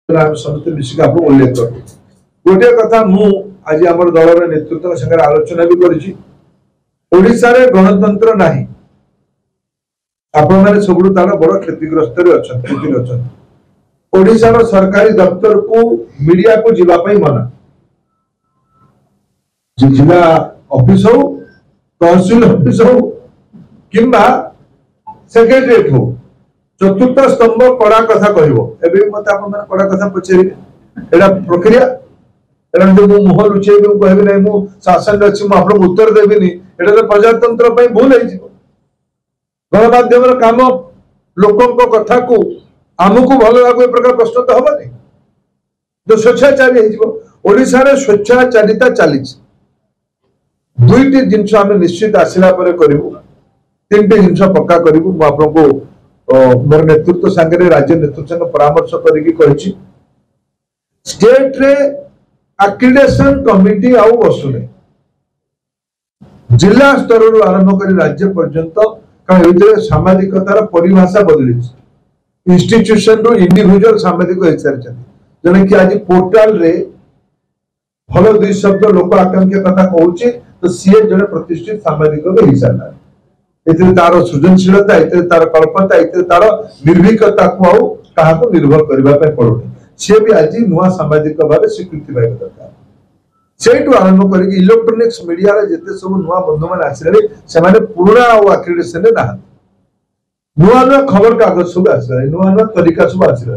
समस्त मिशिक आपको उल्लेख कर गोटे कथा मु आज आम दलर नेतृत्व संगे आलोचना भी करी ओडिशा रे गणतंत्र नाही आपण माने सबुठु तार बड़ क्षतिग्रस्त रे अछन ओडिशा रो सरकारी दफ्तर को मीडिया को जीवा पई मना जिला ऑफिस हो तहसील ऑफिस हो किंबा सेक्रेटरीट हो चतुर्थ स्तंभ कड़ा कथा कहबो एबे मते आपण माने कड़ा कथा पचेरि एडा प्रक्रिया एडा जो मुह लुचेबे कहबे नै मु शासन अछि मु आपन उत्तर देबे नि एडा तो प्रजातंत्र पई भूल है जीव गणमाध्यम काम लोकों कथा को आमको भल लागू ए प्रकार प्रश्न तो हबनी जो स्वेच्छाचारी है ओडिशा रे स्वेच्छाचारिता चली दुईटी जिनस आम निश्चित आसला करूँ तीन जिनस पक्का करूँ मुझे मोर नेतृत्व सांगे राज्य नेतृत्व संगे परामर्श करी स्टेट रे एक्रिडेशन कमिटी आउ बसुने जिला स्तर आरंभ कर राज्य पर्यंत कारण सामाजिकतार परिभाषा बदली इंस्टीट्यूशन रो इंडिविजुअल सामाजिक हो सारी जने कि आज पोर्टाल रे भल दुई शब्द लोक आकांक्षा कथा कहूचे तो सीए जने प्रतिष्ठित सामाजिक हो सारा एते तार सृजनशीलता एते तार कल्पना एते तार निर्भीकता को आउ काहा निर्भर करबा पे पड़ोनी से भी आज नुआ सामाजिक भाव स्वीकृति पाइबा दरकार सेटू आरंभ करके इलेक्ट्रोनिक्स मीडिया रे जते सब नुआ बंधु मान आसिले से माने पुराना और एक्रिडेशन रे ना नुआ नुआ खबर कागज सब आसिले नुआ नुआ तरीका सब आसिले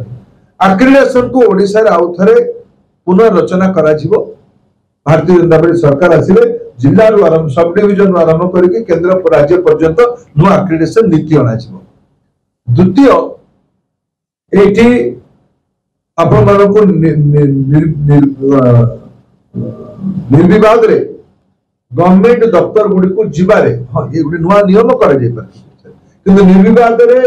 एक्रिडेशन को ओडिसा रे आउ थरे पुनर्रचना करा जिवो भारतीय जनता पार्टी सरकार आसिले जिल्ला रो आरंभ सब डिविजन आरंभ करके केंद्र राज्य पर्यंत नुआ एक्रिडेशन नीति आना जिवो द्वितीय एठी आपण मानको निर्विवाद रे गवर्नमेंट दफ्तर गुडी को जिबारे हां ये गुडी नुआ नियम करा जाय पर किंतु निर्विवाद रे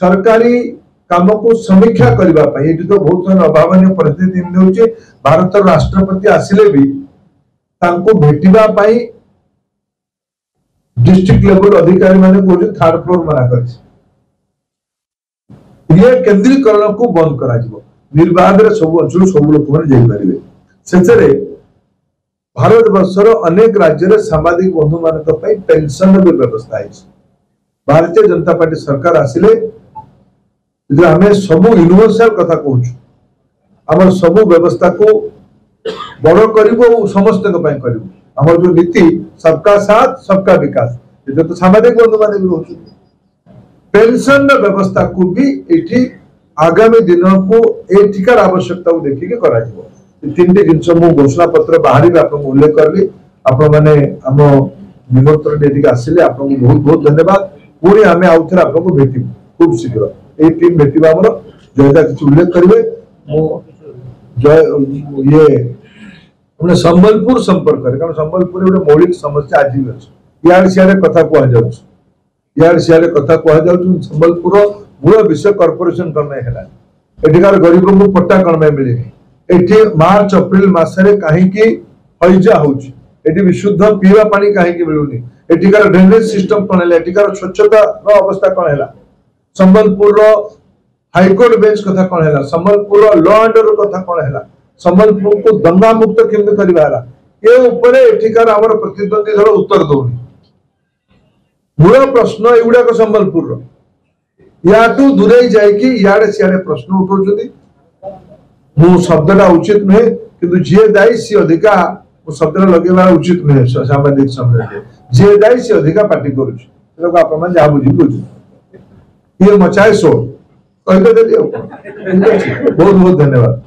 सरकारी काम को समीक्षा करबा पई एटी तो बहुत अभावनीय परिस्थिति होचे भारत राष्ट्रपति आसिले भी तांको भेटिबा पई डिस्ट्रिक्ट लेवल अधिकारी माने को थर्ड फ्लोर मना कर ये केंद्रीकरण को बंद करा जिवो निर्विवाद रे सब अंचल सब लोक माने जाई परिबे सेचरे भारत वर्षर अनेक राज्य रे सामाजिक बंधु मानक पई पेंशन रो व्यवस्था है भारतीय जनता पार्टी सरकार आसिले जे हमें सब यूनिवर्सल कथा कहूँ आम सब व्यवस्था को बड़ करिवो समस्त को पई करिवो हमर जो नीति सबका साथ सबका विकास ये तो सामाजिक बंधु माने भी होछ पेंशन व्यवस्था को भी एठी आगामी दिन को एठिकार आवश्यकता को देखि के करा जिवो तीन जिनस मु घोषणा पत्र बाहर आप उल्लेख करली आपण माने हम निमंत्रण देके आसिले आपको बहुत बहुत धन्यवाद पुणी आम आउ थे आपको भेटू खूब शीघ्र ये टीम भेटा आमर जयदा किसी उल्लेख करेंगे ये संबलपुर संपर्क कारण संबलपुर गोटे मौलिक समस्या आज भी अच्छे इे सियाड़े कथा कहु सियाड़े कथा कहु संबलपुर मूल विषय कॉर्पोरेशन कौन है एठिकार गरीब को पट्टा कौन मिले एठी मार्च अप्रैल मासरे कहीं हैजा होची एठी विशुद्ध पीवा पानी कहीं मिलुनी एठिकार ड्रेनेज सिस्टम कौन है एठिकार स्वच्छता अवस्था कौन है संबलपुर हाईकोर्ट बेंच कथा कौन है संबलपुर लॉ एंड ऑर्डर कथा कौन है संबलपुर को दंगा मुक्त केमते करबा ये ऊपर एठिकार हमर प्रतिद्वंदी दल उत्तर दौनी मूल प्रश्न एगुड़ा संबलपुर याटू दूरे जाइए इे सियाड़े प्रश्न उठाउछथि मु शब्दटा उचित नुहे किंतु जे दायी सी अधिका शब्द लगेवा उचित नुहे सामाजिक समय जे दायी सी अधिका पार्टी करुछ आप जहाँ बुझी बुझ ये मचाए शोर कही तो बहुत बहुत धन्यवाद।